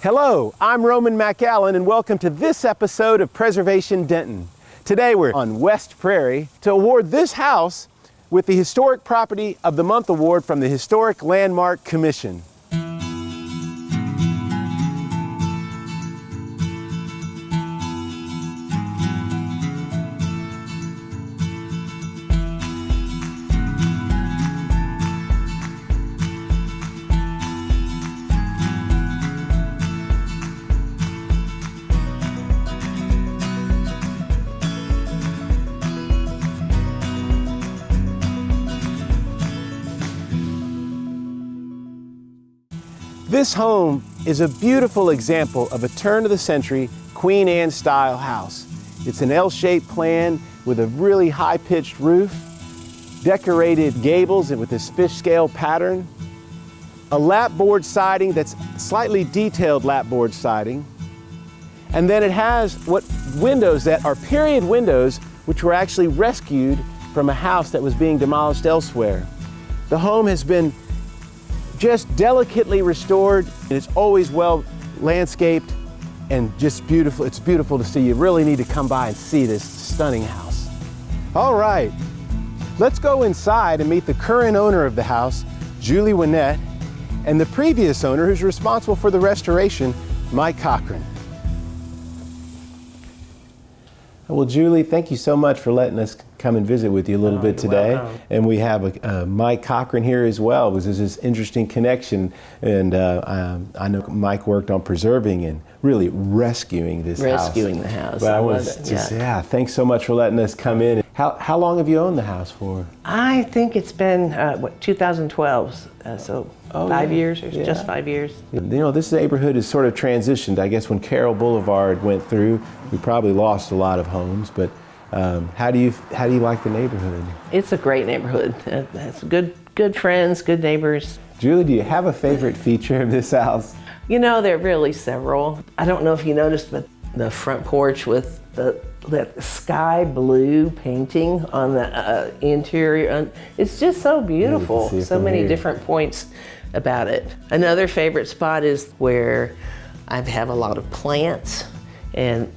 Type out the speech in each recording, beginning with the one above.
Hello, I'm Roman McAllen and welcome to this episode of Preservation Denton. Today we're on West Prairie to award this house with the Historic Property of the Month Award from the Historic Landmark Commission. This home is a beautiful example of a turn-of-the-century Queen Anne style house. It's an L-shaped plan with a really high-pitched roof, decorated gables with this fish scale pattern, a lapboard siding that's slightly detailed lapboard siding, and then it has windows that are period windows which were actually rescued from a house that was being demolished elsewhere. The home has been just delicately restored, and it's always well landscaped and just beautiful. It's beautiful to see. You really need to come by and see this stunning house. All right, let's go inside and meet the current owner of the house, Julie Winnette, and the previous owner who's responsible for the restoration, Mike Cochran. Well, Julie, thank you so much for letting us come and visit with you a little bit today. Welcome. And we have Mike Cochran here as well, because there's this interesting connection. And I know Mike worked on preserving and really rescuing this house. Rescuing the house. But I love it. Yeah, thanks so much for letting us come in. How long have you owned the house for? I think it's been 2012, so 5 years or just 5 years. You know, this neighborhood has sort of transitioned. I guess when Carroll Boulevard went through, we probably lost a lot of homes. But how do you like the neighborhood? It's a great neighborhood. It's good friends, good neighbors. Julie, do you have a favorite feature of this house? You know, there are really several. I don't know if you noticed, but the front porch with that sky blue painting on the interior, it's just so beautiful. So many different points about it. Another favorite spot is where I have a lot of plants, and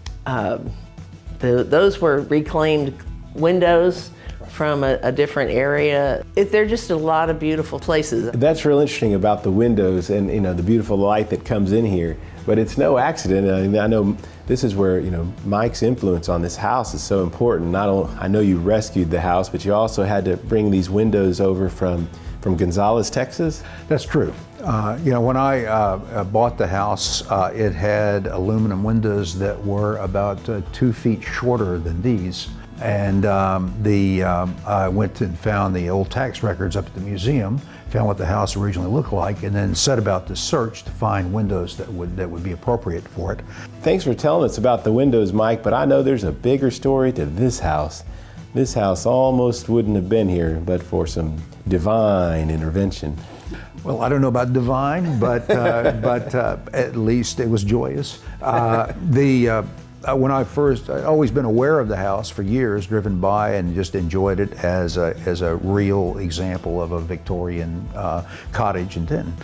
those were reclaimed windows from a different area. There are just a lot of beautiful places. That's real interesting about the windows and the beautiful light that comes in here. But it's no accident. I know this is where Mike's influence on this house is so important. I know you rescued the house, but you also had to bring these windows over from Gonzales, Texas. That's true. When I bought the house, it had aluminum windows that were about 2 feet shorter than these. And I went and found the old tax records up at the museum, found what the house originally looked like, and then set about the search to find windows that would be appropriate for it. Thanks for telling us about the windows, Mike, but I know there's a bigger story to this house. This house almost wouldn't have been here but for some divine intervention. Well, I don't know about divine, but at least it was joyous. When I'd always been aware of the house for years, driven by and just enjoyed it as a real example of a Victorian cottage in Denton.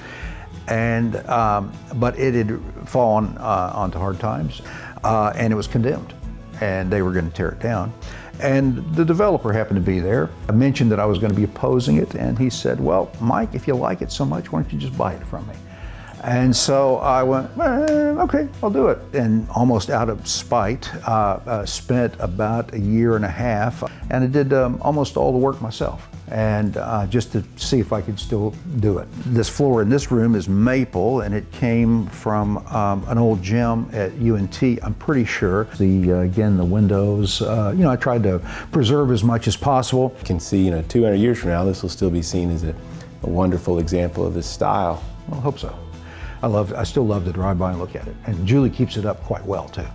But it had fallen onto hard times, and it was condemned, and they were going to tear it down. And the developer happened to be there. I mentioned that I was going to be opposing it, and he said, "Well, Mike, if you like it so much, why don't you just buy it from me?" And so I went, okay, I'll do it. And almost out of spite, spent about a year and a half, and I did almost all the work myself, and just to see if I could still do it. This floor in this room is maple, and it came from an old gym at UNT, I'm pretty sure. Again, the windows, I tried to preserve as much as possible. You can see, 200 years from now, this will still be seen as a wonderful example of this style. Well, I hope so. I still love to drive by and look at it. And Julie keeps it up quite well, too.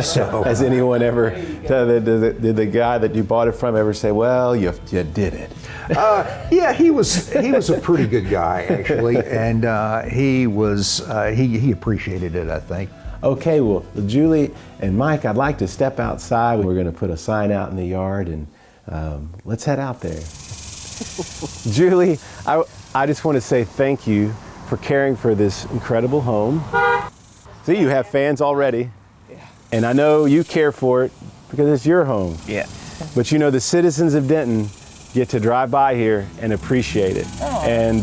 So, has anyone ever, did the guy that you bought it from ever say, well, you did it? Yeah, he was a pretty good guy, actually. And he appreciated it, I think. Okay, well, Julie and Mike, I'd like to step outside. We're going to put a sign out in the yard, and let's head out there. Julie, I just want to say thank you for caring for this incredible home. See, you have fans already. And I know you care for it because it's your home. Yeah. But you know, the citizens of Denton get to drive by here and appreciate it. Oh. And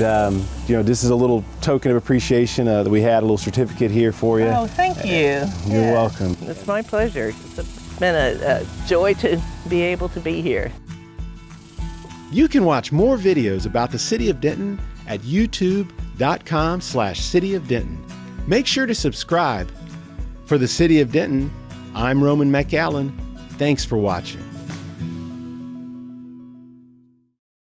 you know, this is a little token of appreciation that we had, a little certificate here for you. Oh, thank you. You're welcome. It's my pleasure. It's been a joy to be able to be here. You can watch more videos about the City of Denton at youtube.com/City of Denton. Make sure to subscribe. For the City of Denton, I'm Roman McAllen. Thanks for watching.